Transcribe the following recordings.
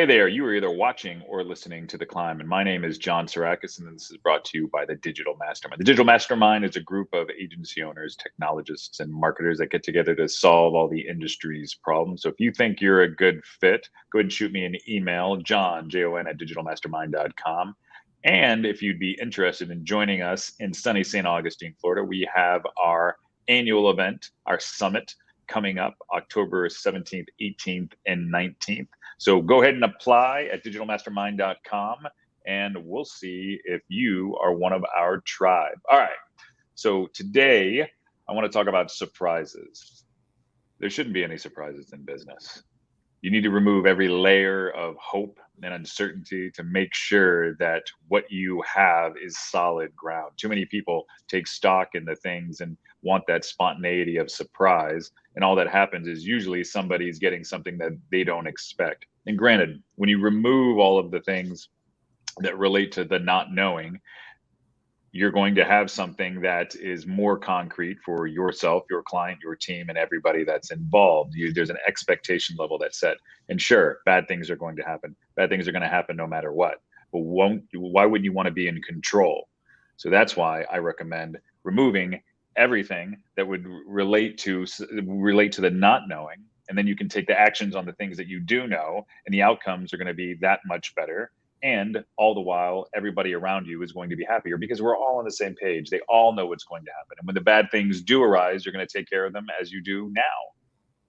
Hey there, you are either watching or listening to The Climb, and my name is John Sarakis, and this is brought to you by the Digital Mastermind. The Digital Mastermind is a group of agency owners, technologists, and marketers that get together to solve all the industry's problems. So if you think you're a good fit, go ahead and shoot me an email, Jon, at digitalmastermind.com. And if you'd be interested in joining us in sunny St. Augustine, Florida, we have our annual event, our summit, coming up October 17th, 18th, and 19th. So go ahead and apply at digitalmastermind.com, and we'll see if you are one of our tribe. All right. So today I want to talk about surprises. There shouldn't be any surprises in business. You need to remove every layer of hope and uncertainty to make sure that what you have is solid ground. Too many people take stock in the things and want that spontaneity of surprise. And all that happens is usually somebody's getting something that they don't expect. And granted, when you remove all of the things that relate to the not knowing, you're going to have something that is more concrete for yourself, your client, your team, and everybody that's involved. There's an expectation level that's set. And sure, bad things are going to happen. Bad things are going to happen no matter what. But why wouldn't you want to be in control? So that's why I recommend removing everything that would relate to the not knowing. And then you can take the actions on the things that you do know, and the outcomes are going to be that much better. And all the while, everybody around you is going to be happier because we're all on the same page. They all know what's going to happen. And when the bad things do arise, you're going to take care of them as you do now.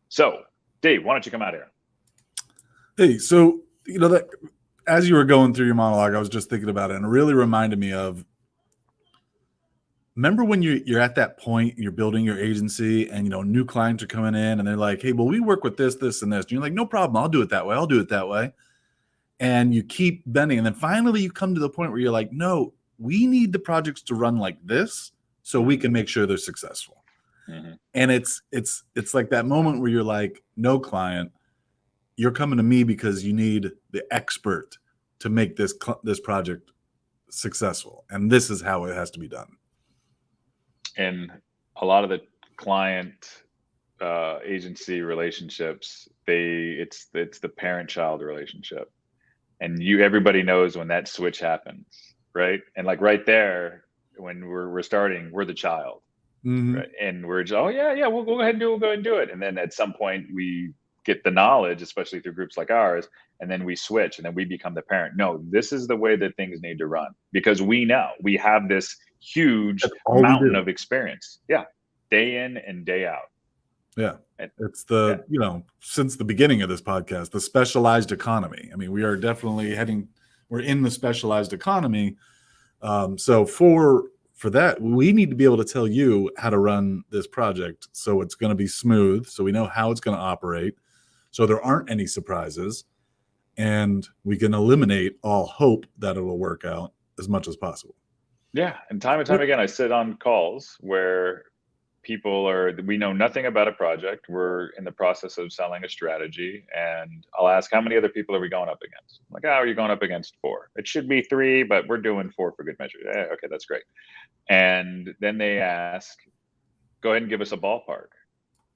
So, Dave, why don't you come out here? Hey, so, that as you were going through your monologue, I was just thinking about it, and it really reminded me of, remember when you're at that point, you're building your agency and, new clients are coming in and they're like, hey, well, we work with this, this, and this. And you're like, no problem. I'll do it that way. I'll do it that way. And you keep bending. And then finally you come to the point where you're like, no, we need the projects to run like this so we can make sure they're successful. Mm-hmm. And it's like that moment where you're like, no, client, you're coming to me because you need the expert to make this project successful. And this is how it has to be done. And a lot of the client agency relationships, it's the parent-child relationship. And everybody knows when that switch happens, right? And like right there, when we're starting, we're the child, mm-hmm. Right? And we're just, oh yeah, we'll go ahead and do it. We'll go ahead and do it. And then at some point we get the knowledge, especially through groups like ours, and then we switch, and then we become the parent. No, this is the way that things need to run because we know we have this huge mountain of experience. Yeah, day in and day out. Yeah, it's since the beginning of this podcast, the specialized economy. I mean, we are definitely we're in the specialized economy. So for that, we need to be able to tell you how to run this project so it's going to be smooth, so we know how it's going to operate, so there aren't any surprises, and we can eliminate all hope that it will work out as much as possible. Yeah, and time again, I sit on calls where we know nothing about a project. We're in the process of selling a strategy, and I'll ask, how many other people are we going up against? I'm like, are you going up against 4? It should be 3, but we're doing 4 for good measure. Okay, that's great. And then they ask, go ahead and give us a ballpark.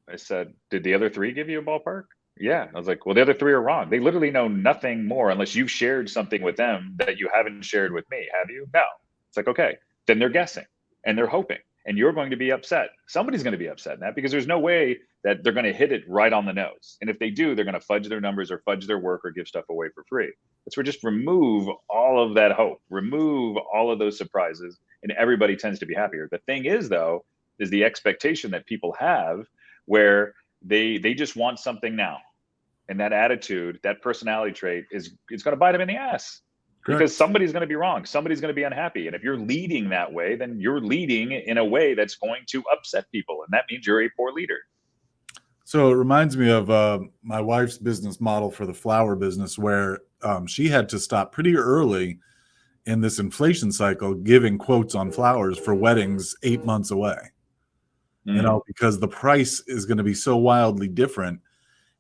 I said, did the other 3 give you a ballpark? Yeah. I was like, well, the other 3 are wrong. They literally know nothing more unless you've shared something with them that you haven't shared with me. Have you? No. It's like, okay, then they're guessing and they're hoping. And you're going to be upset. Somebody's going to be upset in that because there's no way that they're going to hit it right on the nose. And if they do, they're going to fudge their numbers or fudge their work or give stuff away for free. That's where just remove all of that hope, remove all of those surprises, and everybody tends to be happier. The thing is, though, is the expectation that people have where they just want something now. And that attitude, that personality trait it's going to bite them in the ass. Because somebody's going to be wrong. Somebody's going to be unhappy. And if you're leading that way, then you're leading in a way that's going to upset people. And that means you're a poor leader. So it reminds me of my wife's business model for the flower business, where she had to stop pretty early in this inflation cycle giving quotes on flowers for weddings 8 months away. Because the price is going to be so wildly different.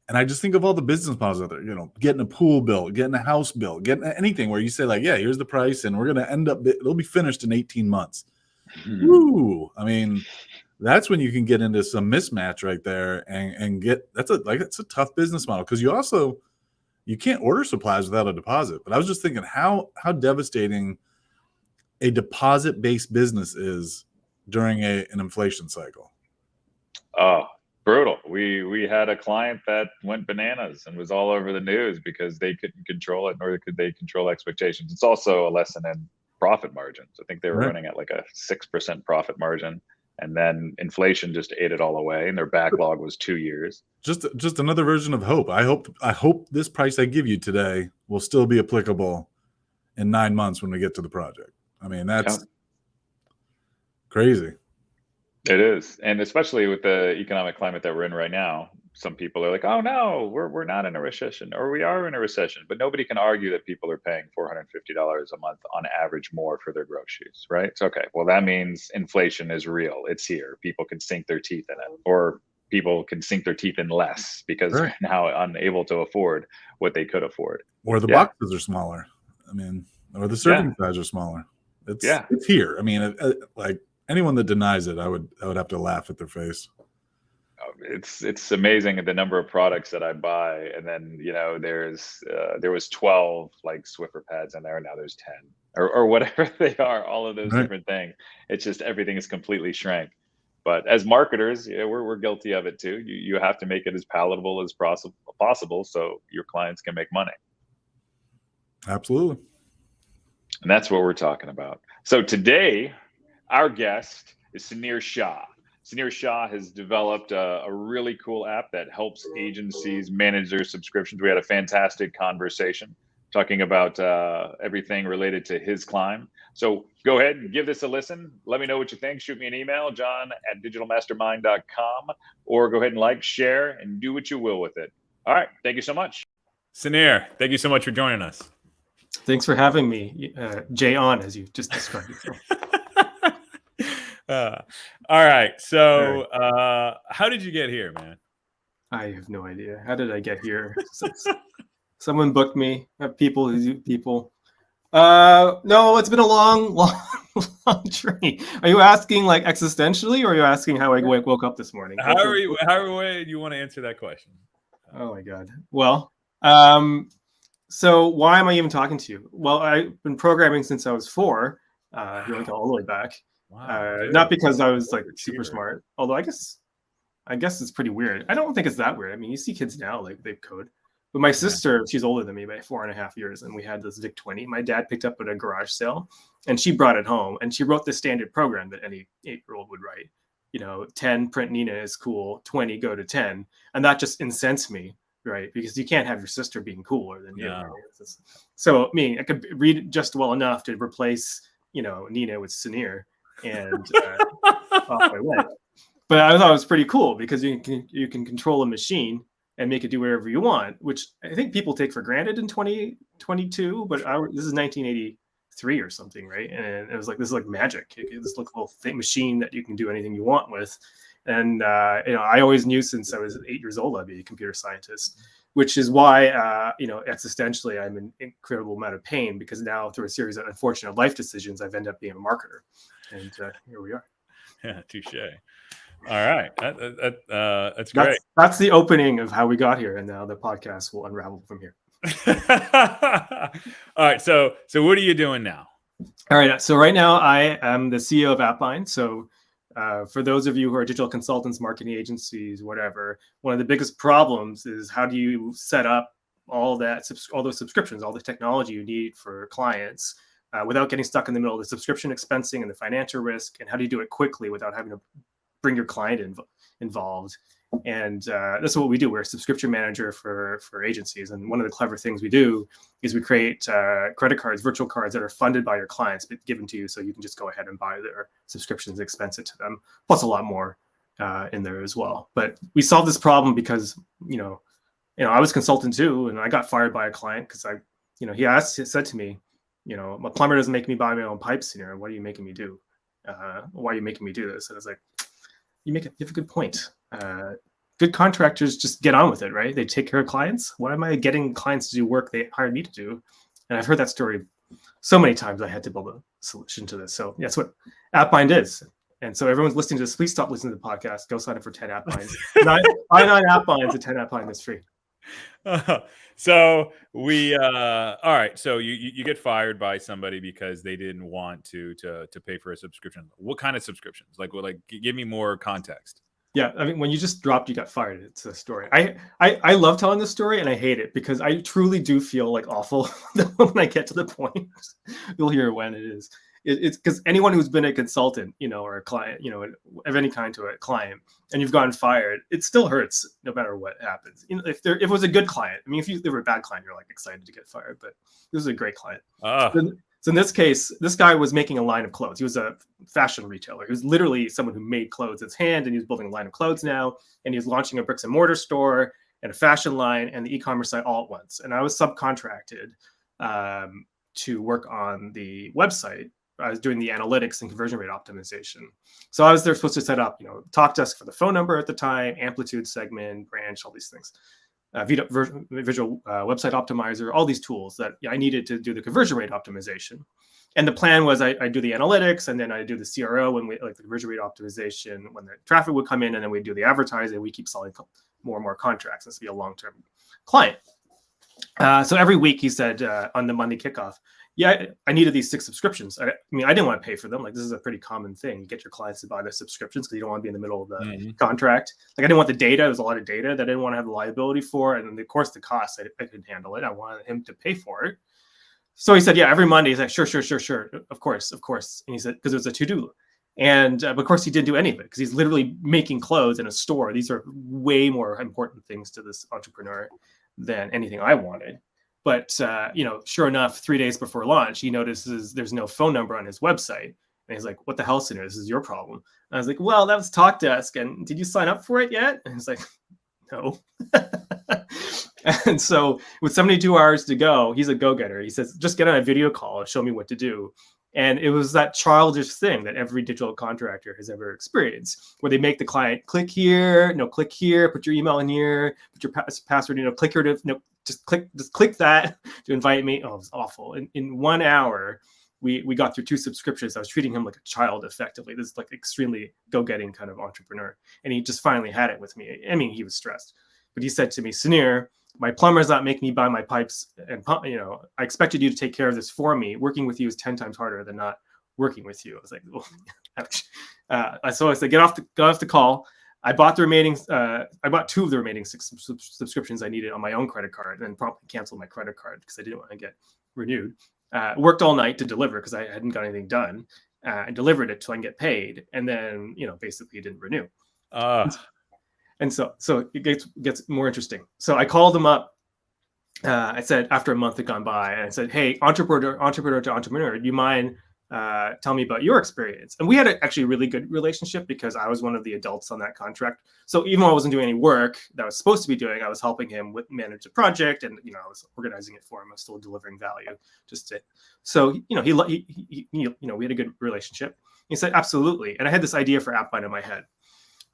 And I just think of all the business models out there, getting a pool bill, getting a house bill, getting anything where you say like, yeah, here's the price and we're going to end up, it'll be finished in 18 months. Woo! I mean, that's when you can get into some mismatch right there and get, that's a tough business model. Cause you also, you can't order supplies without a deposit. But I was just thinking how devastating a deposit-based business is during an inflation cycle. Oh, brutal. We had a client that went bananas and was all over the news because they couldn't control it, nor could they control expectations. It's also a lesson in profit margins. I think they were Right. running at like a 6% profit margin, and then inflation just ate it all away, and their backlog was 2 years. Just another version of hope. I hope this price I give you today will still be applicable in 9 months when we get to the project. I mean, that's crazy. It is. And especially with the economic climate that we're in right now, some people are like, oh no, we're not in a recession, or we are in a recession. But nobody can argue that people are paying $450 a month on average more for their groceries, right? It's okay. Well, that means inflation is real. It's here. People can sink their teeth in it, or people can sink their teeth in less because Right. they're now unable to afford what they could afford. Or the boxes are smaller. I mean, or the serving size are smaller. It's here. I mean, like anyone that denies it, I would have to laugh at their face. It's amazing the number of products that I buy, and then there was 12 like Swiffer pads in there, and now there's 10 or whatever they are. All of those different things. It's just everything is completely shrank. But as marketers, we're guilty of it too. You have to make it as palatable as possible so your clients can make money. Absolutely. And that's what we're talking about. So today, our guest is Sunir Shah. Sunir Shah has developed a really cool app that helps agencies manage their subscriptions. We had a fantastic conversation talking about everything related to his climb. So go ahead and give this a listen. Let me know what you think. Shoot me an email, john@digitalmastermind.com, or go ahead and like, share, and do what you will with it. All right. Thank you so much. Sunir, thank you so much for joining us. Thanks for having me, Jay on, as you just described it. All right. So how did you get here, man? I have no idea. How did I get here? Someone booked me. People who do people. No, it's been a long journey. Are you asking like existentially, or are you asking how I woke up this morning? However way you want to answer that question. Oh my God. Well, so why am I even talking to you? Well, I've been programming since I was 4. If you want to go all the way back. Wow, not because I was like super smart, although I guess it's pretty weird. I don't think it's that weird. I mean, you see kids now, like they code. But my sister, she's older than me by 4.5 years, and we had this VIC 20. My dad picked up at a garage sale, and she brought it home, and she wrote the standard program that any 8-year-old would write. 10 print Nina is cool, 20 go to 10, and that just incensed me, right? Because you can't have your sister being cooler than you. Right? So I could read just well enough to replace, Nina with Sunir, and off I went. But I thought it was pretty cool because you can control a machine and make it do whatever you want, which I think people take for granted in 2022. But this is 1983 or something, right? And it was like, this is like magic. This little machine that you can do anything you want with. And I always knew since I was 8 years old I'd be a computer scientist, which is why existentially I'm in incredible amount of pain, because now through a series of unfortunate life decisions I've ended up being a marketer, and here we are. Yeah, touche. All right, that's great. That's the opening of how we got here, and now the podcast will unravel from here. All right, so what are you doing now? All right, so right now I am the CEO of AppBind. So for those of you who are digital consultants, marketing agencies, whatever, one of the biggest problems is how do you set up all those subscriptions, all the technology you need for clients without getting stuck in the middle of the subscription expensing and the financial risk, and how do you do it quickly without having to bring your client involved. And that's what we do. We're a subscription manager for agencies. And one of the clever things we do is we create credit cards, virtual cards that are funded by your clients, but given to you so you can just go ahead and buy their subscriptions, expense it to them, plus a lot more in there as well. But we solved this problem because, I was consultant too, and I got fired by a client because he said to me, my plumber doesn't make me buy my own pipes here. What are you making me do? Why are you making me do this? And I was like, you have a good point. Good contractors just get on with it, right? They take care of clients. Why am I getting clients to do work they hired me to do? And I've heard that story so many times. I had to build a solution to this. So that's what AppBind is. And so everyone's listening to this. Please stop listening to the podcast. Go sign up for 10 AppBinds. Buy 9 AppBinds and 10 AppBind is free. So we all right. So you get fired by somebody because they didn't want to pay for a subscription. What kind of subscriptions? Give me more context. Yeah, I mean, when you just dropped, you got fired. It's a story. I love telling this story, and I hate it because I truly do feel like awful when I get to the point. You'll hear when it is. It's because anyone who's been a consultant, or a client, of any kind to a client, and you've gotten fired, it still hurts no matter what happens. If it was a good client, I mean, if they were a bad client, you're like excited to get fired, but this was a great client. So in this case, this guy was making a line of clothes. He was a fashion retailer. He was literally someone who made clothes with his hand, and he was building a line of clothes now. And he was launching a bricks and mortar store and a fashion line and the e-commerce site all at once. And I was subcontracted to work on the website. I was doing the analytics and conversion rate optimization. So I was there supposed to set up, talk desk for the phone number at the time, amplitude segment, branch, all these things. Visual website optimizer, all these tools that I needed to do the conversion rate optimization. And the plan was I do the analytics, and then I do the CRO when we the conversion rate optimization when the traffic would come in, and then we do the advertising. We keep selling more and more contracts. This would be a long-term client. So every week he said on the Monday kickoff, yeah, I needed these 6 subscriptions. I mean, I didn't want to pay for them. This is a pretty common thing. You get your clients to buy the subscriptions because you don't want to be in the middle of the contract. I didn't want the data. There was a lot of data that I didn't want to have the liability for. And of course, the cost, I couldn't handle it. I wanted him to pay for it. So he said, yeah, every Monday. He's like, sure. Of course. And he said, because it was a to-do. And of course, he didn't do any of it because he's literally making clothes in a store. These are way more important things to this entrepreneur than anything I wanted. But, sure enough, 3 days before launch, he notices there's no phone number on his website. And he's like, what the hell, Sunir? This is your problem. And I was like, well, that was Talk Desk. And did you sign up for it yet? And he's like, no. And so with 72 hours to go, he's a go-getter. He says, just get on a video call and show me what to do. And it was that childish thing that every digital contractor has ever experienced, where they make the client click here, click here, put your email in here, put your password, click here to, just click that to invite me. Oh, it was awful. In 1 hour, we got through 2 subscriptions. I was treating him like a child effectively. This is extremely go-getting kind of entrepreneur. And he just finally had it with me. I mean, he was stressed, but he said to me, Sunir, my plumber's not making me buy my pipes and pump. I expected you to take care of this for me. Working with you is 10 times harder than not working with you. I was like, oh. So I said, get off the call. I bought 2 of the remaining 6 subscriptions I needed on my own credit card, and then promptly canceled my credit card because I didn't want to get renewed. Worked all night to deliver because I hadn't got anything done, and delivered it so I can get paid. And then, basically didn't renew. And so it gets more interesting. So I called them up. I said, after a month had gone by, and I said, hey, entrepreneur to entrepreneur, do you mind tell me about your experience? And we had actually a really good relationship because I was one of the adults on that contract. So even though I wasn't doing any work that I was supposed to be doing, I was helping him manage the project, and I was organizing it for him. I was still delivering value. So he we had a good relationship. He said, absolutely. And I had this idea for Appline in my head.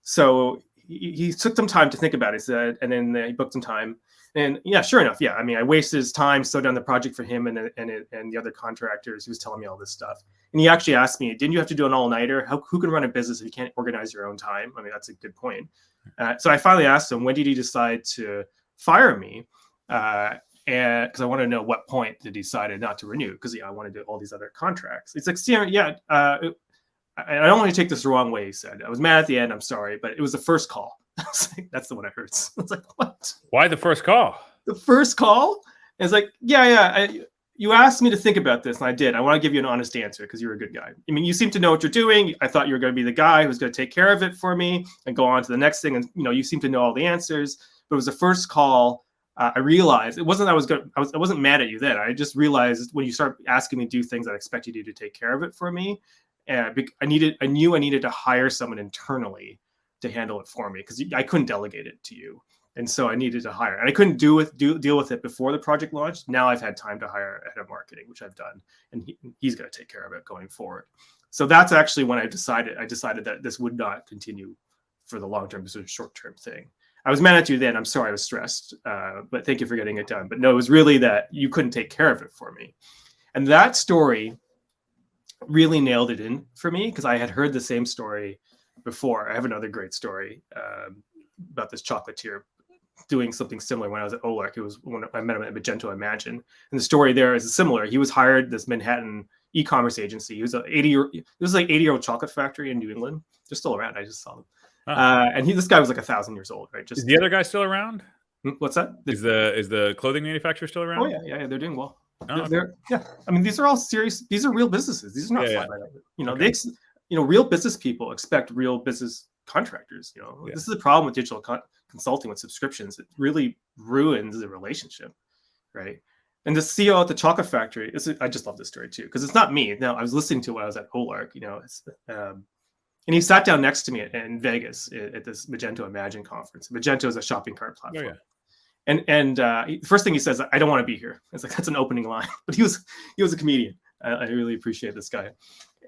So he took some time to think about it. He said, and then he booked some time. And yeah, sure enough, yeah. I mean, I wasted his time, slowed down the project for him and the other contractors. He was telling me all this stuff. And he actually asked me, didn't you have to do an all-nighter? Who can run a business if you can't organize your own time? I mean, that's a good point. So I finally asked him, when did he decide to fire me? And because I wanted to know what point did he decide not to renew, because I wanted to do all these other contracts. It's like, I don't want to take this the wrong way, he said. I was mad at the end, I'm sorry, but it was the first call. I was like, that's the one that hurts. I was like, what? Why the first call? The first call? And it's like, you asked me to think about this, and I did. I want to give you an honest answer because you're a good guy. I mean, you seem to know what you're doing. I thought you were going to be the guy who's going to take care of it for me and go on to the next thing. And, you seem to know all the answers. But it was the first call. I realized it wasn't I wasn't mad at you then. I just realized when you start asking me to do things, I expected you to take care of it for me. I knew I needed to hire someone internally to handle it for me because I couldn't delegate it to you. And so I needed to hire, and I couldn't deal with it before the project launched. Now I've had time to hire a head of marketing, which I've done, and he's going to take care of it going forward. So that's actually when I decided that this would not continue for the long term. This was a short term thing. I was mad at you then. I'm sorry I was stressed, but thank you for getting it done. But no, it was really that you couldn't take care of it for me. And that story really nailed it in for me because I had heard the same story before. I have another great story about this chocolatier doing something similar when I was at Olark. It was when I met him at Magento Imagine, and the story there is similar. He was hired this Manhattan e-commerce agency. He was an 80-year. This was like 80-year-old chocolate factory in New England. They're still around. I just saw them. And this guy was like 1,000 years old, right? Just is the other guy still around? What's that? Is the clothing manufacturer still around? Oh yeah, they're doing well. Oh, Yeah. I mean, these are all serious. These are real businesses. These are not fly by night. You know, real business people expect real business contractors. You know, this is the problem with digital consulting with subscriptions. It really ruins the relationship, right? And the CEO at the chocolate factory, I just love this story too, because it's not me. Now, I was listening to it when I was at Olark, you know, and he sat down next to me in Vegas at this Magento Imagine conference. Magento is a shopping cart platform. Oh, yeah. And the first thing he says, I don't want to be here. It's like, that's an opening line. But he was a comedian. I really appreciate this guy.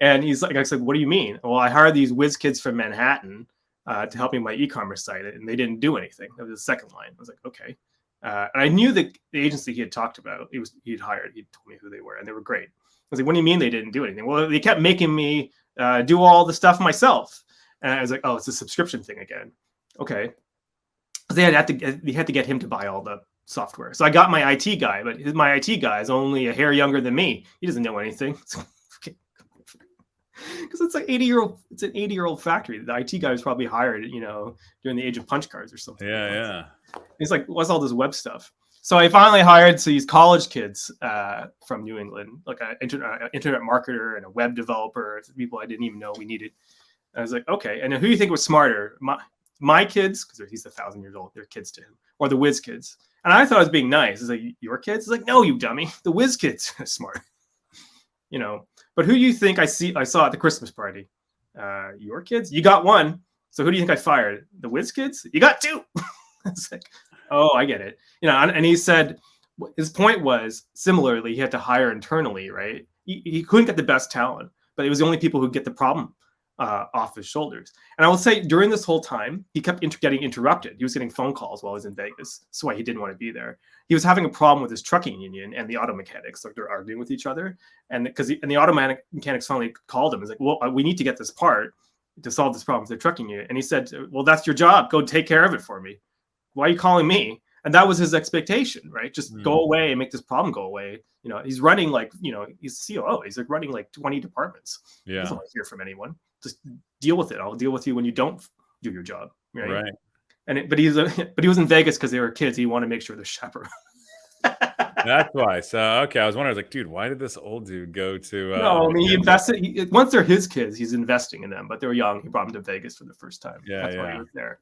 And he's like, I said, what do you mean? Well, I hired these whiz kids from Manhattan to help me with my e-commerce site, and they didn't do anything. That was the second line. I was like, okay. And I knew the agency he had talked about, he'd hired, he told me who they were, and they were great. I was like, what do you mean they didn't do anything? Well, they kept making me do all the stuff myself. And I was like, oh, it's a subscription thing again. Okay. They had to get him to buy all the software. So I got my IT guy, but my IT guy is only a hair younger than me. He doesn't know anything. Because it's like 80-year-old. It's an 80-year-old factory. The IT guy was probably hired, you know, during the age of punch cards or something. Yeah. He's like, what's all this web stuff? So I finally hired these college kids from New England, like an internet marketer and a web developer, people I didn't even know we needed. And I was like, okay. And then who do you think was smarter? My kids, because he's 1,000 years old, they're kids to him, or the whiz kids. And I thought I was being nice. It's like, your kids? It's like, no, you dummy. The whiz kids are smart. You know, but who do you think I saw at the Christmas party? Your kids? You got one. So who do you think I fired? The whiz kids? You got two. It's like, oh, I get it. You know, and he said his point was similarly, he had to hire internally, right? He couldn't get the best talent, but it was the only people who get the problem off his shoulders. And I will say during this whole time, he kept getting interrupted. He was getting phone calls while he was in Vegas. That's why he didn't want to be there. He was having a problem with his trucking union and the auto mechanics. Like they're arguing with each other. And the auto mechanics finally called him. He's like, well, we need to get this part to solve this problem with the trucking unit. And he said, well, that's your job. Go take care of it for me. Why are you calling me? And that was his expectation, right? Just go away and make this problem go away. You know, he's running like, you know, he's COO. He's like running like 20 departments. Yeah. He doesn't want to hear from anyone. Just deal with it. I'll deal with you when you don't do your job. Right. And but he was in Vegas because they were kids. He wanted to make sure they're chaperone. That's why. So okay, I was wondering, I was like, dude, why did this old dude go to? No, I mean, he invested. Once they're his kids, he's investing in them. But they were young. He brought them to Vegas for the first time. That's why he was there.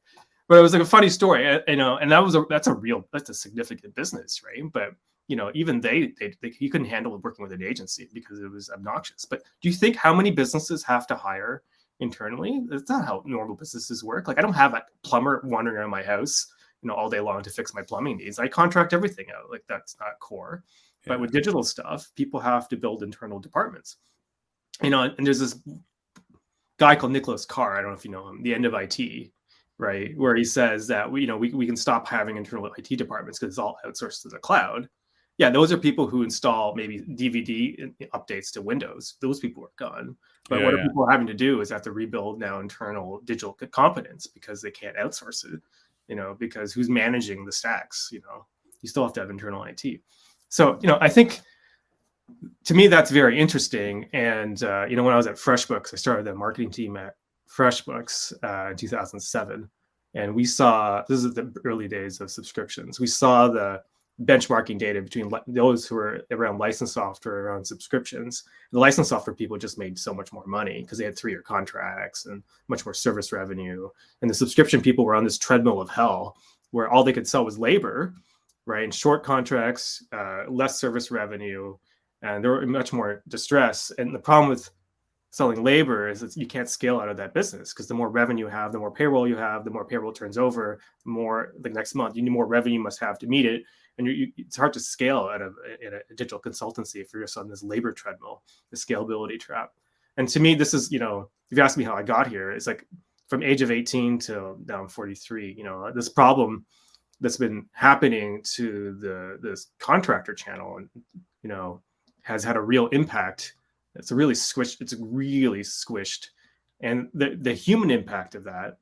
But it was like a funny story, you know. And that's a significant business, right? But you know, even he couldn't handle working with an agency because it was obnoxious. But do you think how many businesses have to hire internally? That's not how normal businesses work. Like I don't have a plumber wandering around my house, you know, all day long to fix my plumbing needs. I contract everything out. Like that's not core. Yeah. But with digital stuff, people have to build internal departments. You know, and there's this guy called Nicholas Carr. I don't know if you know him. The End of IT, right? Where he says that we can stop having internal IT departments because it's all outsourced to the cloud. Yeah, those are people who install maybe DVD updates to Windows. Those people are gone. But what people are having to do is have to rebuild now internal digital competence because they can't outsource it, you know, because who's managing the stacks, you know, you still have to have internal IT. So, you know, I think to me, that's very interesting. And, you know, when I was at FreshBooks, I started the marketing team at FreshBooks in 2007. And we saw, this is the early days of subscriptions. We saw the benchmarking data between those who were around licensed software, around subscriptions. The licensed software people just made so much more money because they had 3-year contracts and much more service revenue. And the subscription people were on this treadmill of hell where all they could sell was labor, right? And short contracts, less service revenue, and they were much more distress. And the problem with selling labor is that you can't scale out of that business because the more revenue you have, the more payroll you have, the more payroll turns over, the more the next month, you need more revenue you must have to meet it. And it's hard to scale out of a digital consultancy if you're just on this labor treadmill, the scalability trap. And to me, this is, you know, if you ask me how I got here, it's like from age of 18 till now I'm 43, you know, this problem that's been happening to this contractor channel and, you know, has had a real impact. It's really squished. And the human impact of that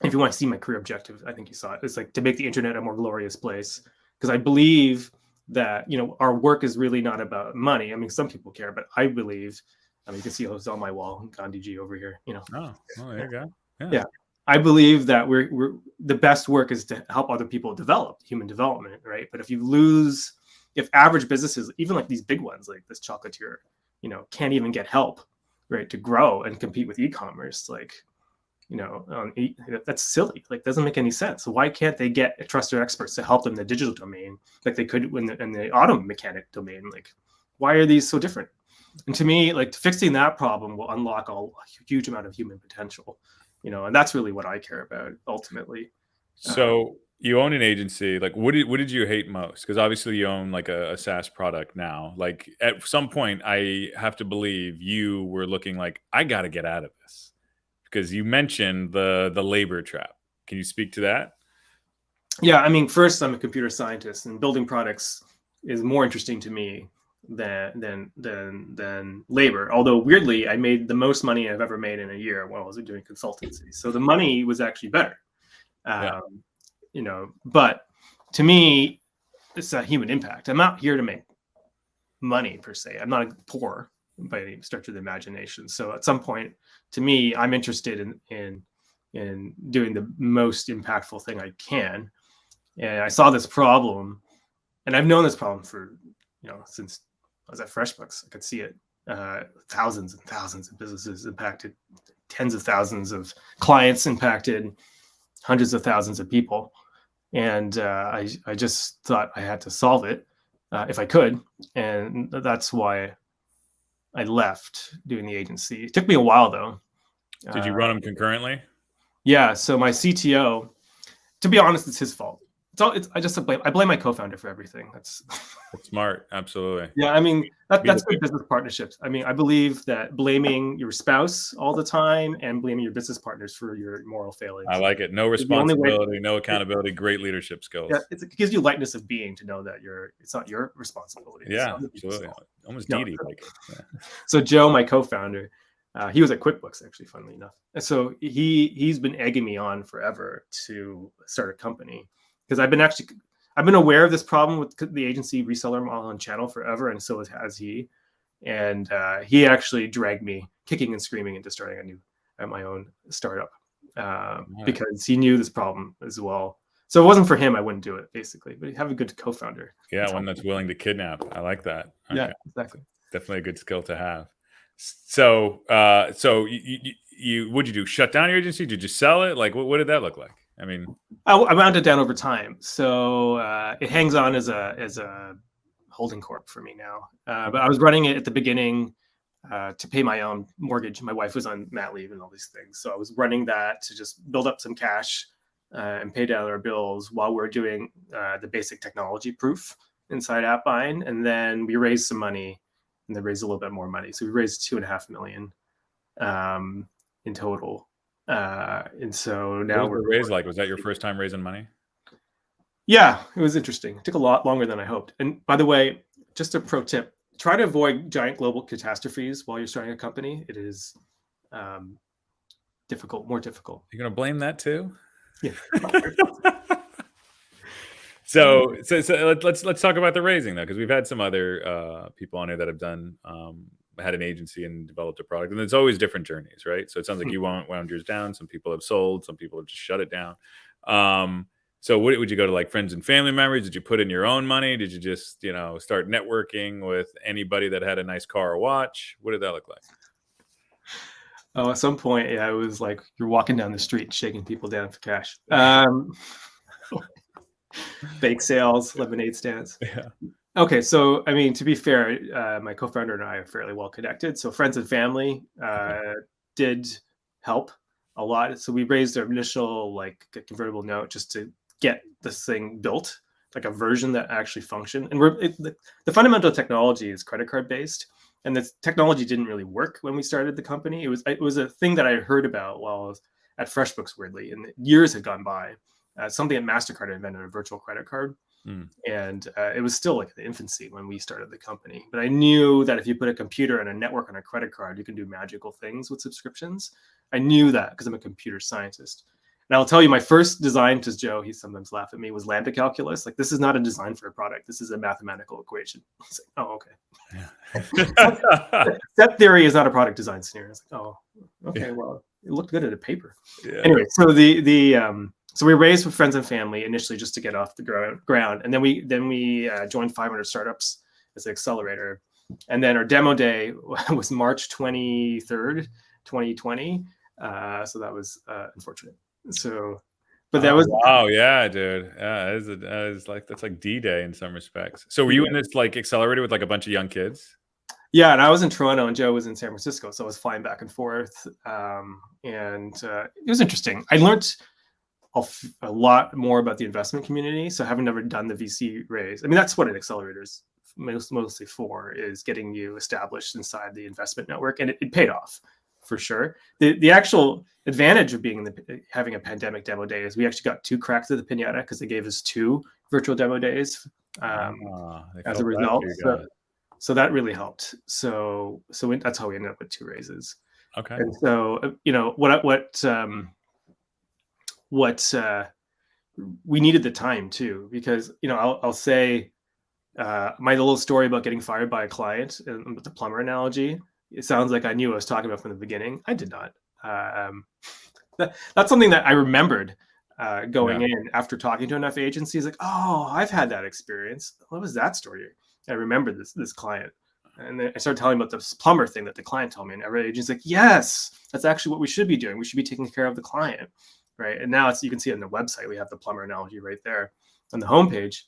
if you want to see my career objective, I think you saw it. It's like to make the internet a more glorious place, because I believe that, you know, our work is really not about money. I mean, some people care, but I believe, I mean, you can see who's on my wall, Gandhiji over here, you know. Oh, well, there you go. Yeah. I believe that we're the best work is to help other people develop human development, right? But if average businesses, even like these big ones, like this chocolatier, you know, can't even get help, right, to grow and compete with e-commerce, like, you know, that's silly. Like, doesn't make any sense. So why can't they get trusted experts to help them in the digital domain, like they could in the auto mechanic domain? Like, why are these so different? And to me, like, fixing that problem will unlock a huge amount of human potential, you know, and that's really what I care about ultimately. So you own an agency. Like, what did you hate most? Because obviously you own like a SaaS product now. Like, at some point, I have to believe you were looking like, I got to get out of this, because you mentioned the labor trap. Can you speak to that? Yeah, I mean, first, I'm a computer scientist, and building products is more interesting to me than labor. Although weirdly, I made the most money I've ever made in a year while I was doing consultancy. So the money was actually better. You know, but to me, it's a human impact. I'm not here to make money per se. I'm not poor by any stretch of the imagination. So at some point, to me, I'm interested in doing the most impactful thing I can. And I saw this problem, and I've known this problem for, you know, since I was at FreshBooks. I could see it. Thousands and thousands of businesses impacted, tens of thousands of clients impacted, hundreds of thousands of people. And I just thought I had to solve it if I could. And that's why I left doing the agency. It took me a while, though. Did you run them concurrently? Yeah. So my CTO, to be honest, it's his fault. I blame my co-founder for everything. That's smart. Absolutely. Yeah, I mean, that's good business partnerships. I mean, I believe that blaming your spouse all the time and blaming your business partners for your moral failings. I like it. No responsibility, no accountability, great leadership skills. Yeah, it gives you lightness of being to know that it's not your responsibility. Yeah, absolutely. Almost deedy like it. Yeah. So Joe, my co-founder, he was at QuickBooks, actually, funnily enough. And so he's been egging me on forever to start a company, because I've been aware of this problem with the agency reseller model and channel forever, and so has he. And he actually dragged me kicking and screaming into starting my own startup because he knew this problem as well. So it wasn't for him, I wouldn't do it, basically. But have a good co-founder. Yeah, one that's willing to kidnap. I like that. Okay. Yeah, exactly. Definitely a good skill to have. So, you what'd you do? Shut down your agency? Did you sell it? Like, what did that look like? I mean, I wound it down over time. So it hangs on as a holding corp for me now. But I was running it at the beginning to pay my own mortgage. My wife was on mat leave and all these things. So I was running that to just build up some cash and pay down our bills while we're doing the basic technology proof inside AppBind. And then we raised some money and then raised a little bit more money. So we raised $2.5 million in total. And so now we're raised. Like, was that your first time raising money? Yeah, it was interesting. It took a lot longer than I hoped. And by the way, just a pro tip: try to avoid giant global catastrophes while you're starting a company. It is more difficult. You're gonna blame that too? Yeah. So let's talk about the raising, though, because we've had some other people on here that have done had an agency and developed a product, and it's always different journeys, right? So it sounds like you wound yours down. Some people have sold, some people have just shut it down. So would you go to, like, friends and family members? Did you put in your own money? Did you just, start networking with anybody that had a nice car or watch? What did that look like? Oh, at some point, yeah, it was like you're walking down the street shaking people down for cash. Bake sales, lemonade stands. Yeah. Okay, so I mean, to be fair, my co-founder and I are fairly well connected. So friends and family did help a lot. So we raised our initial convertible note just to get this thing built, like a version that actually functioned. And the fundamental technology is credit card based, and the technology didn't really work when we started the company. It was a thing that I heard about while I was at FreshBooks, weirdly, and years had gone by. Something at MasterCard invented a virtual credit card. And it was still like the infancy when we started the company. But I knew that if you put a computer and a network on a credit card, you can do magical things with subscriptions. I knew that because I'm a computer scientist. And I'll tell you, my first design, to Joe, he sometimes laugh at me, was lambda calculus. Like, this is not a design for a product. This is a mathematical equation. It's like, oh, okay. Set theory is not a product design scenario. It's like, oh, okay, well, it looked good at a paper. Yeah. Anyway, so so we raised with friends and family initially just to get off the ground, and then we joined 500 startups as an accelerator, and then our demo day was March 23rd, 2020. So that was unfortunate. So, but that was wow, yeah, dude, yeah, that's like D-Day in some respects. So were you in this like accelerator with like a bunch of young kids? Yeah, and I was in Toronto and Joe was in San Francisco, so I was flying back and forth, and it was interesting. I learned a lot more about the investment community. So having never done the VC raise, I mean, that's what an accelerator is mostly for, is getting you established inside the investment network, and it paid off for sure. The actual advantage of being having a pandemic demo day is we actually got 2 cracks of the piñata because they gave us 2 virtual demo days as a result. So that really helped. So that's how we ended up with 2 raises. Okay. And so what we needed the time too, because I'll say my little story about getting fired by a client and with the plumber analogy. It sounds like I knew what I was talking about from the beginning. I did not. That's something that I remembered going in after talking to enough agencies. Like, oh, I've had that experience. What was that story? I remember this client, and then I started telling about this plumber thing that the client told me, and every agent's like, yes, that's actually what we should be doing. We should be taking care of the client, right? And now you can see it on the website. We have the plumber analogy right there on the homepage.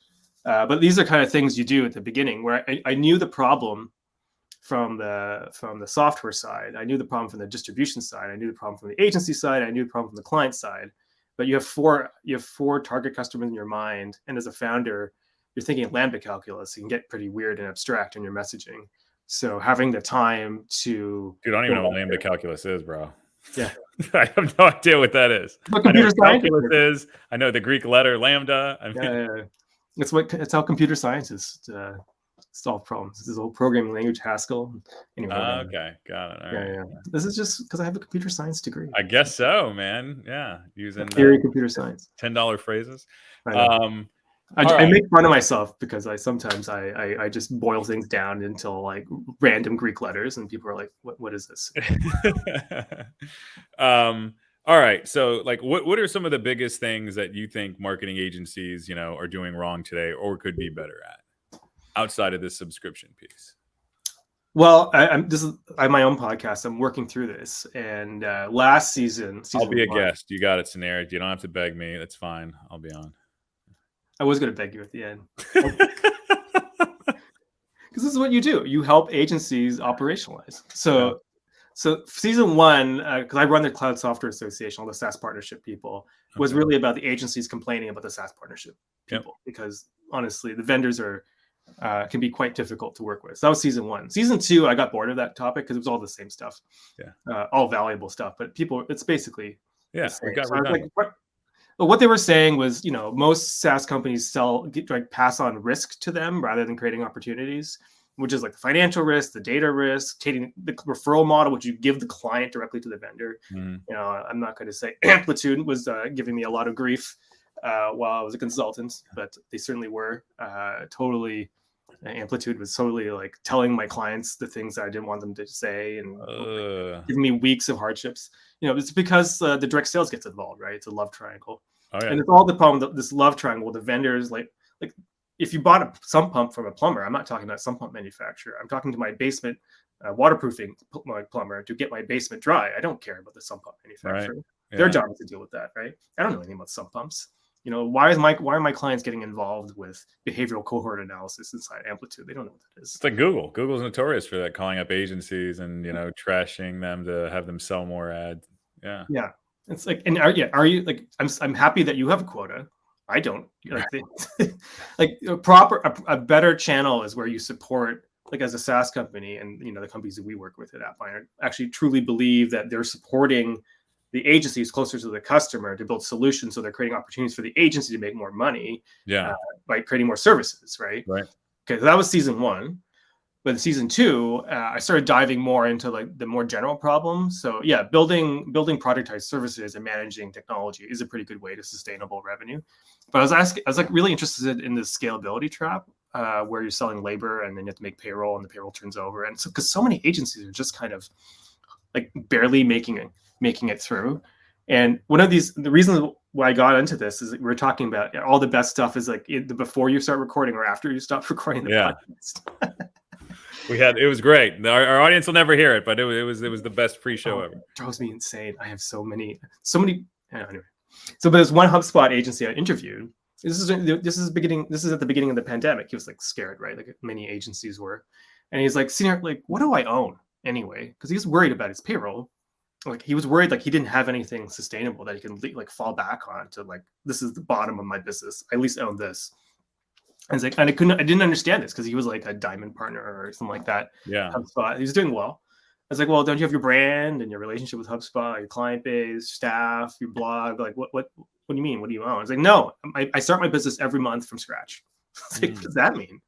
But these are kind of things you do at the beginning, where I knew the problem from the software side. I knew the problem from the distribution side. I knew the problem from the agency side. I knew the problem from the client side. But you have four target customers in your mind, and as a founder, you're thinking of lambda calculus. You can get pretty weird and abstract in your messaging. So having the time to... Dude, I don't even know what lambda calculus is, bro. Yeah. I have no idea what that is. What computer science is. I know the Greek letter lambda. I mean, It's how computer scientists solve problems. This is old programming language, Haskell. Anyway. Okay, got it. All right. Yeah. This is just because I have a computer science degree. I guess so, man. Yeah, using theory of computer science. $10 phrases. I make fun of myself because I sometimes just boil things down until like random Greek letters, and people are like, "What is this?" All right. So, like, what are some of the biggest things that you think marketing agencies, are doing wrong today, or could be better at, outside of this subscription piece? Well, I have my own podcast. I'm working through this, and last season I'll be a guest. You got it, Sunir. You don't have to beg me. That's fine. I'll be on. I was going to beg you at the end. Because this is what you do. You help agencies operationalize. So season 1, because I run the Cloud Software Association, all the SaaS partnership people, was really about the agencies complaining about the SaaS partnership people. Because honestly, the vendors can be quite difficult to work with. So that was season 1. Season 2, I got bored of that topic because it was all the same stuff. All valuable stuff. But it's basically what they were saying was, most SaaS companies pass on risk to them rather than creating opportunities, which is like the financial risk, the data risk, taking the referral model, which you give the client directly to the vendor. I'm not going to say Amplitude was giving me a lot of grief while I was a consultant, but they certainly were totally. Amplitude was totally like telling my clients the things that I didn't want them to say, and giving me weeks of hardships. It's because the direct sales gets involved, right? It's a love triangle. And it's all the problem. This love triangle, the vendors, like if you bought a sump pump from a plumber, I'm not talking about sump pump manufacturer. I'm talking to my basement waterproofing plumber to get my basement dry. I don't care about the sump pump manufacturer. Right. Yeah. Their job is to deal with that, right? I don't know anything about sump pumps. Why are my clients getting involved with behavioral cohort analysis inside Amplitude? They don't know what that is. It's like Google. Google's notorious for that, calling up agencies and trashing them to have them sell more ads. Yeah. Yeah. It's like, and are you like? I'm happy that you have a quota. I don't. A better channel is where you support, like as a SaaS company, and the companies that we work with at AppFinder actually truly believe that they're supporting the agencies closer to the customer to build solutions, so they're creating opportunities for the agency to make more money by creating more services, right? Right. Okay, so that was season 1. But in season 2, I started diving more into like the more general problems. So yeah, building productized services and managing technology is a pretty good way to sustainable revenue. But I was like really interested in the scalability trap, where you're selling labor and then you have to make payroll and the payroll turns over. And so because so many agencies are just kind of like barely making it through. And one of the reasons why I got into this is we're talking about all the best stuff is like before you start recording or after you stop recording the podcast. It was great. Our audience will never hear it, but it was the best pre-show ever. It drives me insane. I have so many. Anyway. So, but there's one HubSpot agency I interviewed. This is at the beginning of the pandemic. He was like scared, right? Like many agencies were, and he's like, "Senior, like, what do I own anyway?" Because he's worried about his payroll. Like he was worried, like he didn't have anything sustainable that he can like fall back on to like, this is the bottom of my business. I at least own this. And it's like, and I didn't understand this because he was like a diamond partner or something like that. Yeah. HubSpot. He was doing well. I was like, well, don't you have your brand and your relationship with HubSpot, your client base, staff, your blog? Like, what do you mean? What do you own? It's like, no, I start my business every month from scratch. It's like, what does that mean?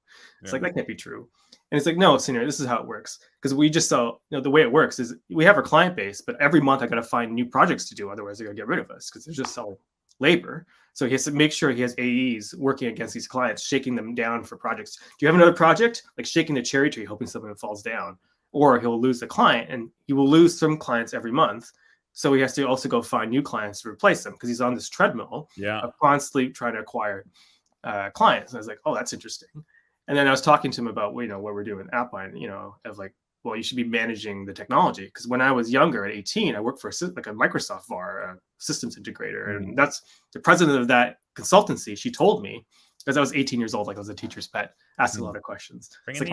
It's like, that can't be true. And it's like, no, Sunir, this is how it works. Because we just sell, the way it works is we have our client base, but every month I got to find new projects to do. Otherwise, they're going to get rid of us because they're just selling labor. So he has to make sure he has AEs working against these clients, shaking them down for projects. Do you have another project? Like shaking the cherry tree, hoping something falls down. Or he'll lose the client, and he will lose some clients every month. So he has to also go find new clients to replace them because he's on this treadmill of constantly trying to acquire clients. And I was like, oh, that's interesting. And then I was talking to him about, what we're doing at Appline, of like, well, you should be managing the technology. Because when I was younger at 18, I worked for like a Microsoft VAR, systems integrator. And that's the president of that consultancy. She told me, because I was 18 years old, like I was a teacher's pet, asking a lot of questions. It's like,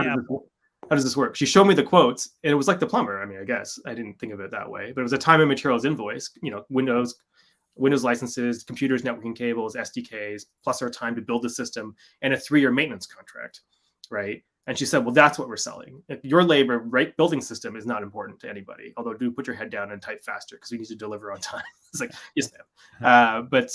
how does this work? She showed me the quotes, and it was like the plumber. I mean, I guess I didn't think of it that way, but it was a time and materials invoice, Windows licenses, computers, networking cables, SDKs, plus our time to build the system, and a 3-year maintenance contract, right? And she said, well, that's what we're selling. If your labor, right, building system is not important to anybody, although do put your head down and type faster because we need to deliver on time. It's like, yes, ma'am. But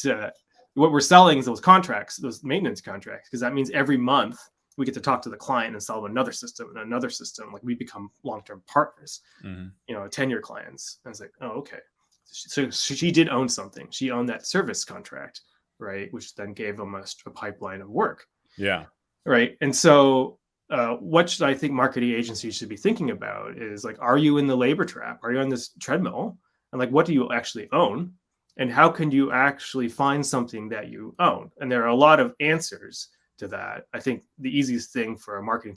what we're selling is those contracts, those maintenance contracts, because that means every month we get to talk to the client and sell another system and another system. Like we become long-term partners, 10-year clients. And I was like, oh, okay. So she did own something. She owned that service contract, right? Which then gave them a pipeline of work. Yeah. Right. And so what should I think marketing agencies should be thinking about is like, are you in the labor trap? Are you on this treadmill? And like, what do you actually own? And how can you actually find something that you own? And there are a lot of answers to that. I think the easiest thing for a marketing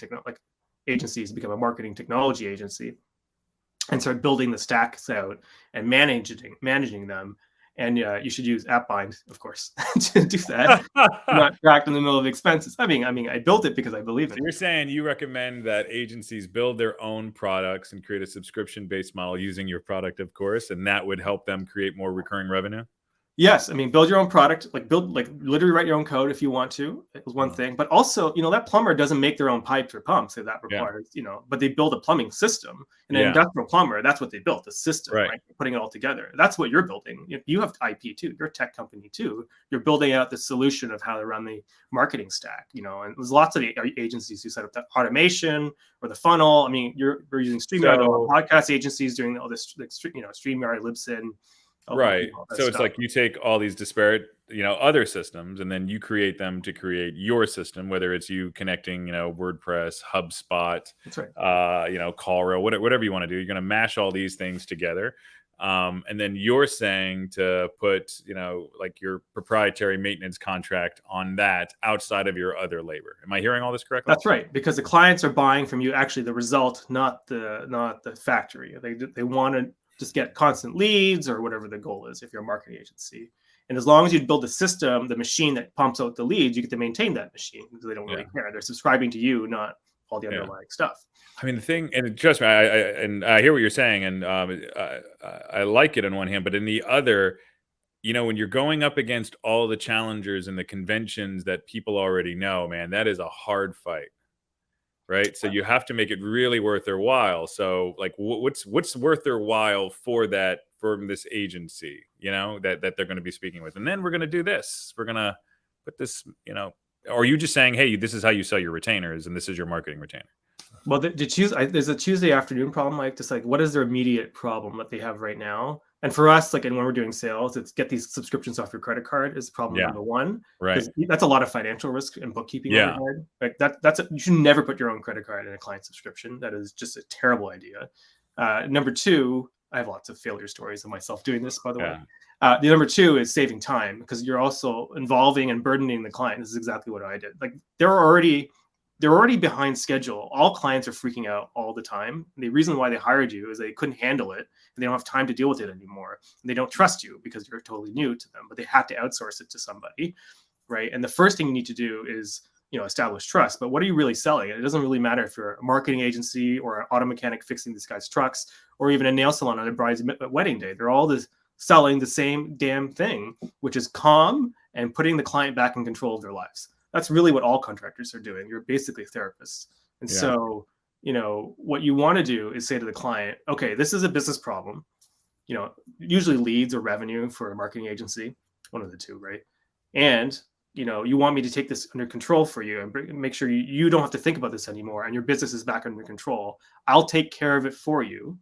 agency is to become a marketing technology agency and start building the stacks out and managing them. And you should use AppBind, of course, to do that. Not tracked in the middle of expenses. I mean, I built it because I believe in it. You're saying you recommend that agencies build their own products and create a subscription-based model using your product, of course, and that would help them create more recurring revenue? Yes, I mean, build your own product, like literally write your own code if you want to. It was one thing, but also, that plumber doesn't make their own pipes or pumps. So that requires, but they build a plumbing system. And an industrial plumber, that's what they built, the system, right? Putting it all together. That's what you're building. You have IP too. You're a tech company too. You're building out the solution of how to run the marketing stack. And there's lots of agencies who set up that automation or the funnel. I mean, we're using StreamYard, podcast agencies doing all this, StreamYard, Libsyn. Right. So it's like you take all these disparate, other systems, and then you create them to create your system, whether it's you connecting, WordPress, HubSpot, that's right. CallRail, whatever you want to do. You're going to mash all these things together. And then you're saying to put, like your proprietary maintenance contract on that outside of your other labor. Am I hearing all this correctly? That's right. Because the clients are buying from you actually the result, not the factory. They want to just get constant leads or whatever the goal is if you're a marketing agency. And as long as you build the system, the machine that pumps out the leads, you get to maintain that machine because they don't really care. They're subscribing to you, not all the underlying stuff. I mean, the thing, and trust me, I hear what you're saying, and I like it on one hand, but in the other, when you're going up against all the challengers and the conventions that people already know, man, that is a hard fight. Right. So you have to make it really worth their while. So like what's worth their while for this agency, that they're going to be speaking with. And then we're going to do this. We're going to put this, or are you just saying, hey, this is how you sell your retainers and this is your marketing retainer? Well, there's a Tuesday afternoon problem, like just like what is their immediate problem that they have right now? And for us, like, and when we're doing sales, it's get these subscriptions off your credit card is problem Yeah. number one. Right. Because that's a lot of financial risk and bookkeeping Yeah. overhead. Like you should never put your own credit card in a client subscription. That is just a terrible idea. Number two, I have lots of failure stories of myself doing this, by the way. The number two is saving time, because you're also involving and burdening the client. This is exactly what I did. Like they're already behind schedule. All clients are freaking out all the time. And the reason why they hired you is they couldn't handle it, and they don't have time to deal with it anymore. And they don't trust you because you're totally new to them, but they had to outsource it to somebody, right? And the first thing you need to do is, establish trust. But what are you really selling? It doesn't really matter if you're a marketing agency or an auto mechanic fixing this guy's trucks, or even a nail salon on a bride's wedding day. They're all selling the same damn thing, which is calm and putting the client back in control of their lives. That's really what all contractors are doing. You're basically therapists. And so, what you want to do is say to the client, okay, this is a business problem, usually leads or revenue for a marketing agency, one of the two, right? And, you want me to take this under control for you and make sure you don't have to think about this anymore and your business is back under control. I'll take care of it for you,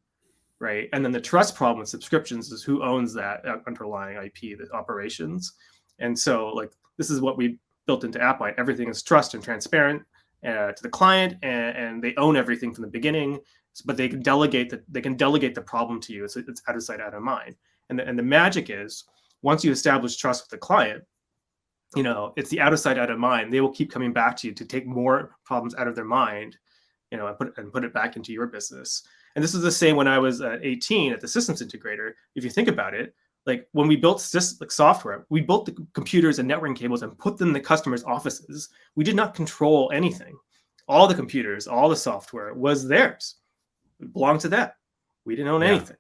right? And then the trust problem with subscriptions is who owns that underlying IP, the operations. And so, like, this is what we built into AppLine. Everything is trust and transparent to the client, and they own everything from the beginning. But they can delegate the problem to you. So it's out of sight, out of mind. And the magic is, once you establish trust with the client, it's the out of sight, out of mind. They will keep coming back to you to take more problems out of their mind, and put it back into your business. And this is the same when I was at 18 at the systems integrator. If you think about it, like when we built software, we built the computers and networking cables and put them in the customer's offices. We did not control anything. All the computers, all the software was theirs. It belonged to them. We didn't own anything,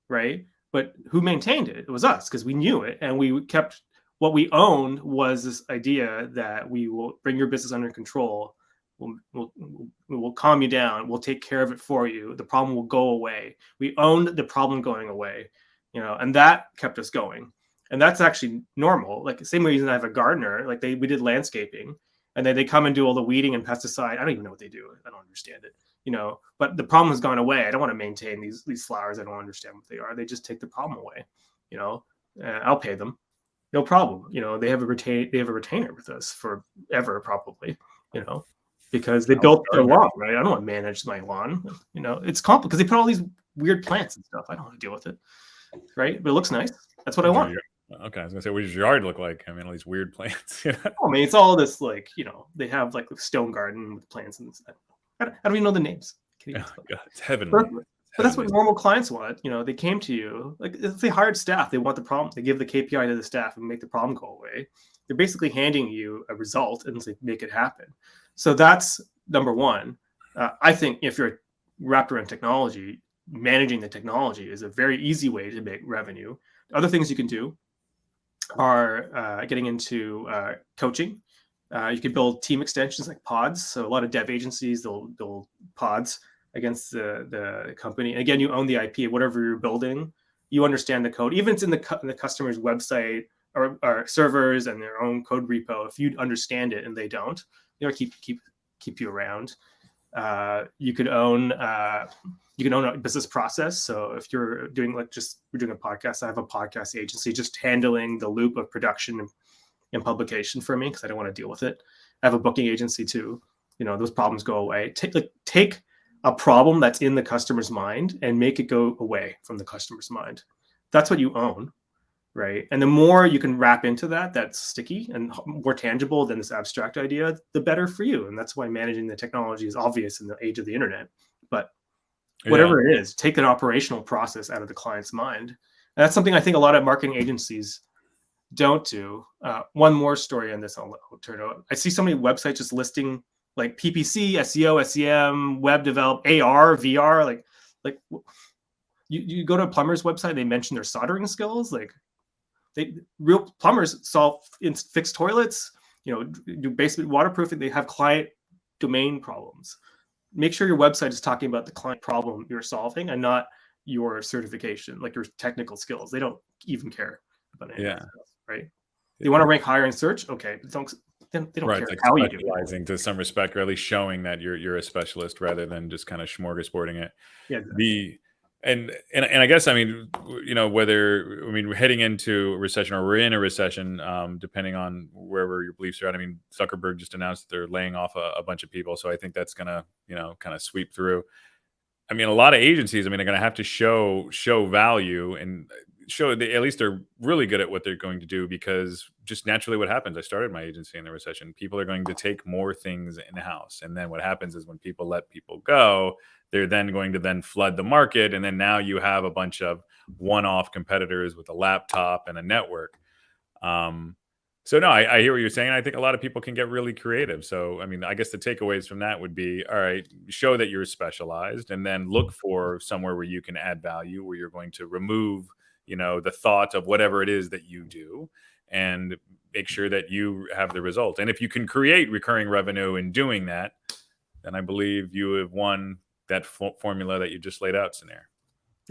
right? But who maintained it? It was us, because we knew it, and we kept what we owned was this idea that we will bring your business under control. We'll calm you down. We'll take care of it for you. The problem will go away. We owned the problem going away. And that kept us going. And that's actually normal. Like the same reason I have a gardener, like we did landscaping, and then they come and do all the weeding and pesticide. I don't even know what they do. I don't understand it, but the problem has gone away. I don't want to maintain these flowers. I don't understand what they are. They just take the problem away, I'll pay them. No problem. They have a retainer with us forever, probably, because they built their lawn, right? I don't want to manage my lawn. It's complicated because they put all these weird plants and stuff. I don't want to deal with it. Right, but it looks nice. That's what I want. Okay, I was gonna say, what does your yard look like? I mean, all these weird plants. I mean, it's all this, like, they have like a stone garden with plants and stuff. I don't even know the names. Oh, God, it's heavenly. But that's what normal clients want. They came to you, like if they hired staff, they want the problem. They give the KPI to the staff and make the problem go away. They're basically handing you a result and say, make it happen. So that's number one. I think if you're wrapped around technology, managing the technology is a very easy way to make revenue. Other things you can do are getting into coaching. You can build team extensions like pods. So a lot of dev agencies, they'll build pods against the company. And again, you own the IP of whatever you're building. You understand the code. Even if it's in the customer's website or servers and their own code repo, if you understand it and they don't, keep you around. You could own a business process. So if you're doing we're doing a podcast, I have a podcast agency just handling the loop of production and publication for me because I don't want to deal with it. I have a booking agency too. Those problems go away. Take a problem that's in the customer's mind and make it go away from the customer's mind. That's what you own, right? And the more you can wrap into that's sticky and more tangible than this abstract idea, the better for you. And that's why managing the technology is obvious in the age of the internet. But whatever it is, take an operational process out of the client's mind. And that's something I think a lot of marketing agencies don't do. One more story on this, I'll turn it over. I see so many websites just listing like PPC, SEO, SEM, web develop, AR, VR. Like you go to a plumber's website, they mention their soldering skills. Like real plumbers fix toilets, do basement waterproofing. They have client domain problems. Make sure your website is talking about the client problem you're solving and not your certification, like your technical skills. They don't even care about any of that stuff, right? You want to rank higher in search? Okay, but they don't Right, care it's like how you do it. specializing to some respect, or at least showing that you're a specialist rather than just kind of smorgasbording it. Yeah, The and I guess, I mean, whether, I mean, we're heading into a recession or we're in a recession, depending on wherever your beliefs are at. I mean, Zuckerberg just announced that they're laying off a bunch of people, so I think that's gonna, kind of sweep through. I mean, a lot of agencies, I mean, are going to have to show value and show they, at least they're really good at what they're going to do, because just naturally what happens, I started my agency in the recession. People are going to take more things in house. And then what happens is when people let people go, they're then going to then flood the market. And then now you have a bunch of one-off competitors with a laptop and a network. So no, I hear what you're saying. I think a lot of people can get really creative. So, I mean, I guess the takeaways from that would be, all right, show that you're specialized, and then look for somewhere where you can add value, where you're going to remove, the thought of whatever it is that you do, and make sure that you have the result. And if you can create recurring revenue in doing that, then I believe you have won that formula that you just laid out, Sunir.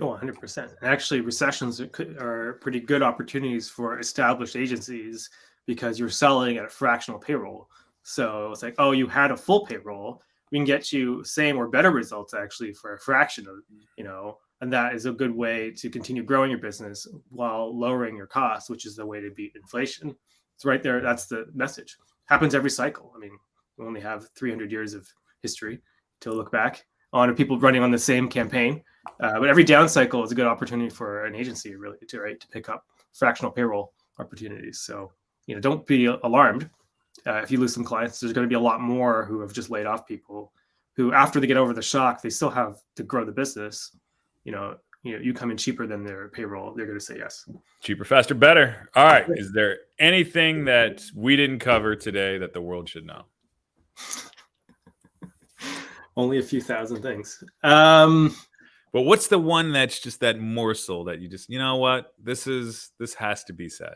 Oh, 100%. Actually, recessions are pretty good opportunities for established agencies because you're selling at a fractional payroll. So it's like, oh, you had a full payroll. We can get you same or better results actually for a fraction of, and that is a good way to continue growing your business while lowering your costs, which is the way to beat inflation. It's right there. That's the message. Happens every cycle. I mean, we only have 300 years of history to look back on, people running on the same campaign. But every down cycle is a good opportunity for an agency really to pick up fractional payroll opportunities. So, don't be alarmed if you lose some clients. There's going to be a lot more who have just laid off people who, after they get over the shock, they still have to grow the business. You come in cheaper than their payroll, they're going to say yes. Cheaper, faster, better. All right. Is there anything that we didn't cover today that the world should know? Only a few thousand things. But what's the one that's just that morsel that you just, what, this has to be said?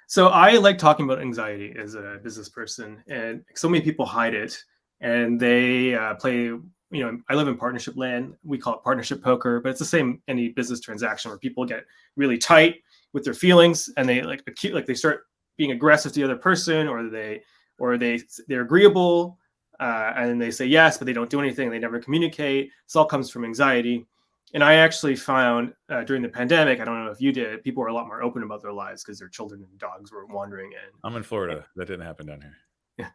So I like talking about anxiety as a business person, and so many people hide it, and they play. I live in partnership land. We call it partnership poker, but it's the same any business transaction where people get really tight with their feelings, and they they start being aggressive to the other person, or they're agreeable, and they say yes, but they don't do anything. They never communicate. This all comes from anxiety. And I actually found during the pandemic, I don't know if you did, people were a lot more open about their lives because their children and dogs were wandering in. I'm in Florida. That didn't happen down here. Yeah.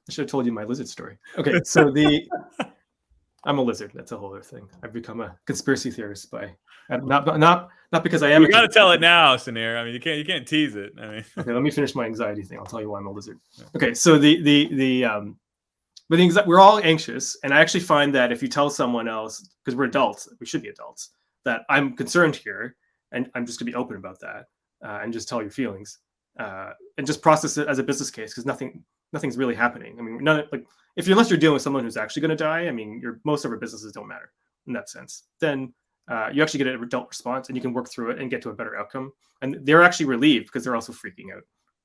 I should have told you my lizard story. Okay, so I'm a lizard. That's a whole other thing. I've become a conspiracy theorist by not because I am. You got to tell it now, Sunir. I mean, you can't tease it. I mean, okay, let me finish my anxiety thing. I'll tell you why I'm a lizard. Okay, so but we're all anxious, and I actually find that if you tell someone else, because we're adults, we should be adults, that I'm concerned here, and I'm just going to be open about that, and just tell your feelings, and just process it as a business case, because nothing's really happening. I mean, unless you're dealing with someone who's actually going to die, I mean, most of our businesses don't matter in that sense. Then you actually get an adult response, and you can work through it and get to a better outcome. And they're actually relieved because they're also freaking out.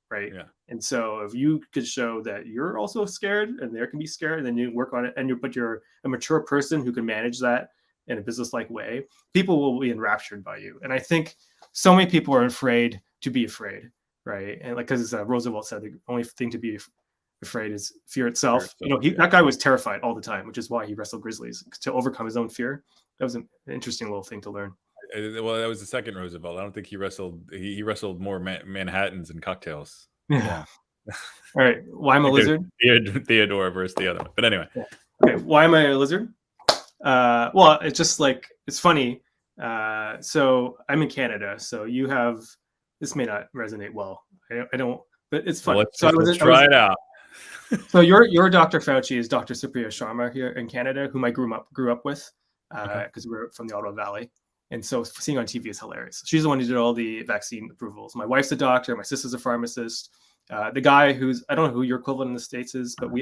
Right. Yeah. And so if you could show that you're also scared and they can be scared, and then you work on it, but you're a mature person who can manage that in a business-like way, people will be enraptured by you. And I think so many people are afraid to be afraid. Right. And because Roosevelt said the only thing to be afraid is fear itself. That guy was terrified all the time, which is why he wrestled grizzlies, to overcome his own fear. That was an interesting little thing to learn. Well, that was the second Roosevelt. I don't think he wrestled. He wrestled more Manhattans and cocktails. Yeah. All right. Why am I a lizard? Theodore versus the other one. But anyway. Yeah. Okay. Why am I a lizard? Well, it's just it's funny. So I'm in Canada. So you have, this may not resonate well. I don't, but it's funny. Well, let's try it out. So your Dr. Fauci is Dr. Supriya Sharma here in Canada, whom I grew up with, because we're from the Ottawa Valley. And so seeing on TV is hilarious. She's the one who did all the vaccine approvals. My wife's a doctor. My sister's a pharmacist. The guy I don't know who your equivalent in the States is, but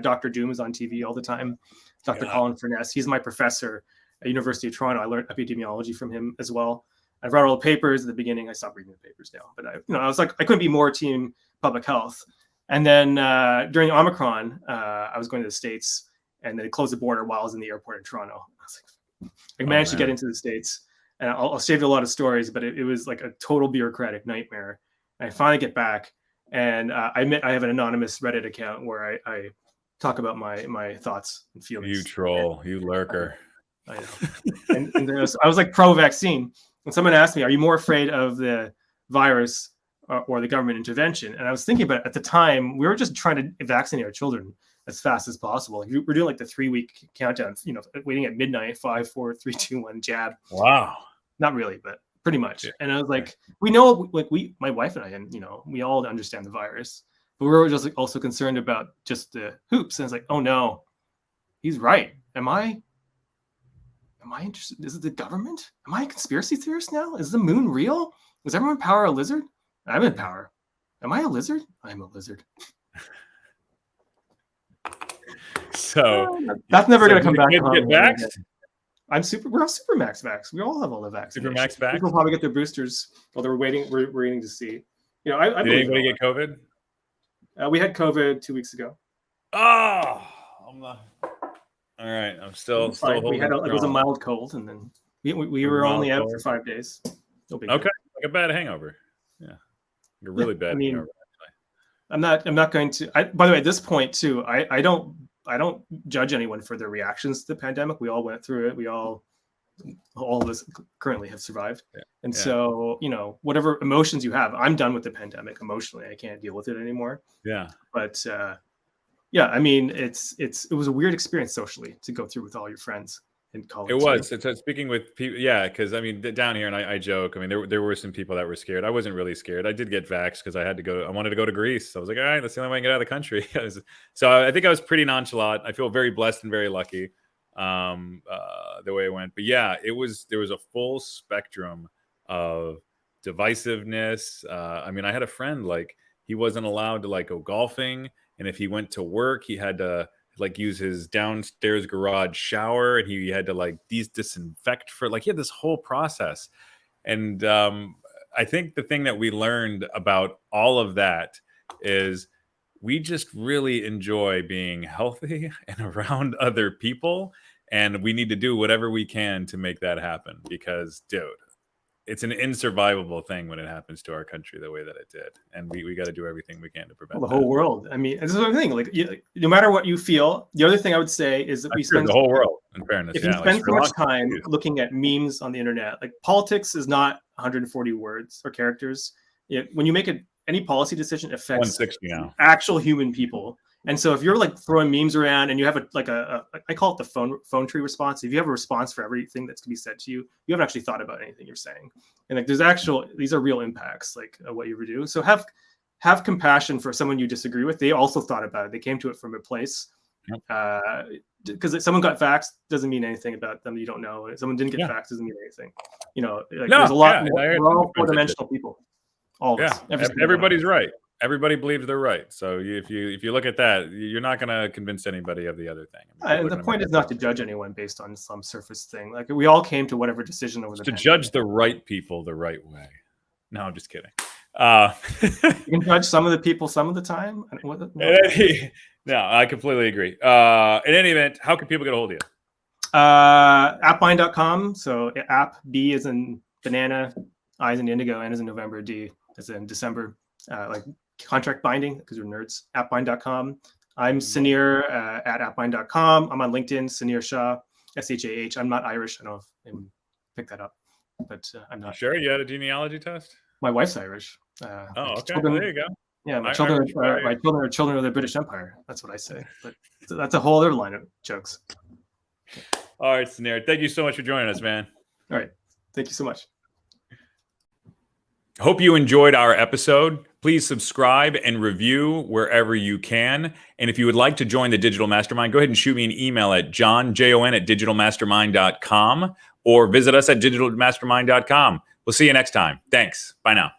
Dr. Doom is on TV all the time. Dr. Colin Furness. He's my professor at University of Toronto. I learned epidemiology from him as well. I read all the papers at the beginning. I stopped reading the papers now, but I was like, I couldn't be more team public health. And then during Omicron, I was going to the States, and they closed the border while I was in the airport in Toronto. I was like, I managed to get into the States, and I'll save you a lot of stories, but it was like a total bureaucratic nightmare. I finally get back, and I admit I have an anonymous Reddit account where I talk about my thoughts and feelings. You troll, you lurker. I know. And I was like pro-vaccine. And someone asked me, "Are you more afraid of the virus or the government intervention?" And I was thinking about it. At the time, we were just trying to vaccinate our children as fast as possible. Like, we're doing like the 3-week countdown, waiting at midnight, 5, 4, 3, 2, 1, jab. Wow. Not really, but pretty much. Yeah. And I was like, we know, like my wife and I, and we all understand the virus, but we were just like also concerned about just the hoops. And it's like, oh no, he's right. Am I interested? Is it the government? Am I a conspiracy theorist now? Is the moon real? Is everyone in power a lizard? I'm in power. Am I a lizard? I'm a lizard. So that's never going to come back. Get vaxxed? We're all super max vax. We all have all the vaccinations. Super max vax? People probably get their boosters. Well, we're waiting to see. Did anybody get COVID? We had COVID 2 weeks ago. Oh, I'm not. All right, I'm still holding. It was a mild cold, and then we were only out for 5 days. No big deal. Okay, like a bad hangover. Yeah, like a really bad hangover. I'm not going to. By the way, at this point too, I don't judge anyone for their reactions to the pandemic. We all went through it. All of us currently have survived. Yeah. And so, whatever emotions you have, I'm done with the pandemic emotionally. I can't deal with it anymore. Yeah. But I mean, it was a weird experience socially to go through with all your friends in college. It was. So speaking with people, yeah, because I mean, down here, and I joke. I mean, there were some people that were scared. I wasn't really scared. I did get vaxxed because I wanted to go to Greece. I was like, all right, that's the only way I can get out of the country. So I think I was pretty nonchalant. I feel very blessed and very lucky the way it went. But yeah, there was a full spectrum of divisiveness. I mean, I had a friend, like, he wasn't allowed to like go golfing, and if he went to work, he had to like use his downstairs garage shower, and he had to like disinfect for, like, he had this whole process. And I think the thing that we learned about all of that is we just really enjoy being healthy and around other people, and we need to do whatever we can to make that happen, because, dude, it's an insurvivable thing when it happens to our country the way that it did, and we got to do everything we can to prevent the whole world. I mean, this is the thing. Like, no matter what you feel, the other thing I would say is that we spend the whole world. In fairness, if you spend so much time looking at memes on the internet, like, politics is not 140 words or characters. When you make any policy decision, it affects 160 now. Actual human people. And so if you're like throwing memes around and you have I call it the phone tree response. If you have a response for everything that's going to be said to you, you haven't actually thought about anything you're saying. And like, these are real impacts, like, what you ever do. So have compassion for someone you disagree with. They also thought about it. They came to it from a place. Because someone got vaxxed doesn't mean anything about them you don't know. Someone didn't get vaxxed doesn't mean anything. There's a lot more. We're all four-dimensional people. All of us. Everybody's right. Everybody believes they're right. So if you look at that, you're not going to convince anybody of the other thing. I mean, and the point is not to judge anyone based on some surface thing. Like, we all came to whatever decision over the pandemic. Judge the right people the right way. No, I'm just kidding. You can judge some of the people some of the time. No, I completely agree. In any event, how can people get a hold of you? Appbind.com. So app, B as in banana, I as in indigo, N as in November, D as in December. Like contract binding, because we're nerds. Appbind.com. I'm Sunir at appbind.com. I'm on LinkedIn, Sunir Shah, SHAH. I'm not Irish. I don't know if anyone picked that up, but I'm not. Sure, you had a genealogy test? My wife's Irish. Okay. There you go. Yeah, my children are children of the British Empire. That's what I say. But that's a whole other line of jokes. All right, Sunir. Thank you so much for joining us, man. All right. Thank you so much. Hope you enjoyed our episode. Please subscribe and review wherever you can. And if you would like to join the Digital Mastermind, go ahead and shoot me an email at john@digitalmastermind.com or visit us at digitalmastermind.com. We'll see you next time. Thanks. Bye now.